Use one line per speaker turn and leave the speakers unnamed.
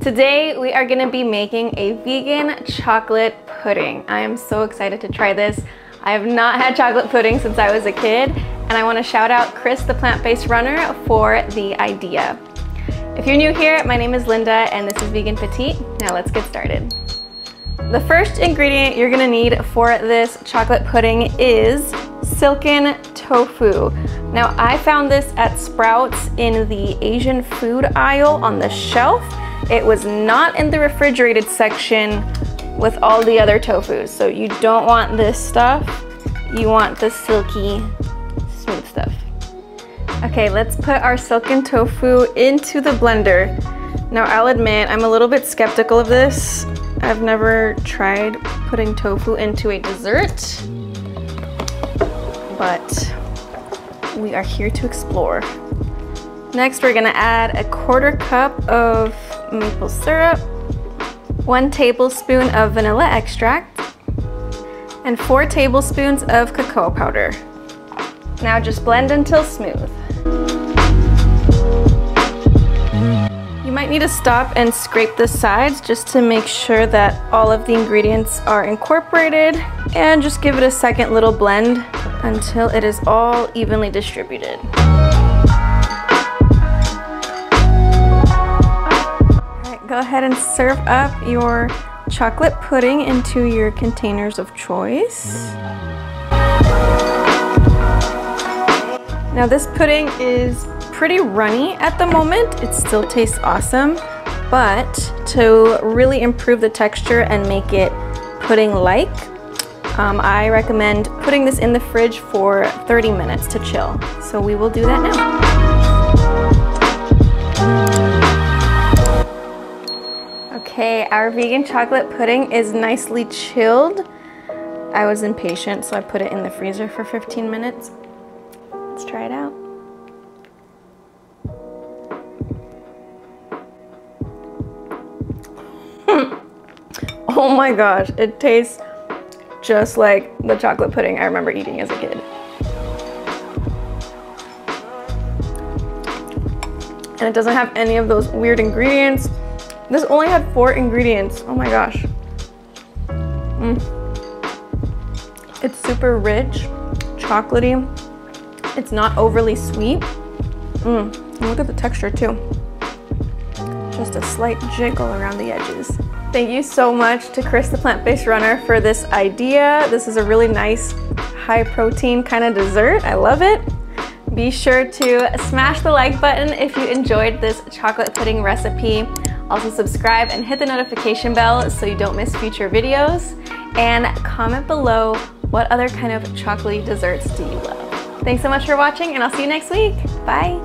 Today we are gonna be making a vegan chocolate pudding. I am so excited to try this. I have not had chocolate pudding since I was a kid, and I want to shout out Chris, the plant-based runner, for the idea. If you're new here, my name is Linda and this is Vegan Petite. Now let's get started. The first ingredient you're gonna need for this chocolate pudding is silken tofu. Now I found this at Sprouts in the Asian food aisle on the shelf. It was not in the refrigerated section with all the other tofus. So you don't want this stuff, you want the silky, smooth stuff. Okay, let's put our silken tofu into the blender. Now I'll admit, I'm a little bit skeptical of this. I've never tried putting tofu into a dessert, but we are here to explore. Next, we're gonna add a 1/4 cup of maple syrup, 1 tablespoon of vanilla extract, and 4 tablespoons of cocoa powder. Now just blend until smooth. You might need to stop and scrape the sides just to make sure that all of the ingredients are incorporated, and just give it a second little blend until it is all evenly distributed. Alright, go ahead and serve up your chocolate pudding into your containers of choice. Now this pudding is pretty runny at the moment. It still tastes awesome, but to really improve the texture and make it pudding-like, I recommend putting this in the fridge for 30 minutes to chill. So we will do that now. Okay, our vegan chocolate pudding is nicely chilled. I was impatient, so I put it in the freezer for 15 minutes. Let's try it out. Oh my gosh, it tastes just like the chocolate pudding I remember eating as a kid. And it doesn't have any of those weird ingredients. This only had 4 ingredients. Oh my gosh. It's super rich, chocolatey. It's not overly sweet. And look at the texture too. Just a slight jiggle around the edges. Thank you so much to Chris, the plant-based runner, for this idea. This is a really nice, high-protein kind of dessert. I love it. Be sure to smash the like button if you enjoyed this chocolate pudding recipe. Also subscribe and hit the notification bell so you don't miss future videos. And comment below, what other kind of chocolatey desserts do you love? Thanks so much for watching, and I'll see you next week. Bye.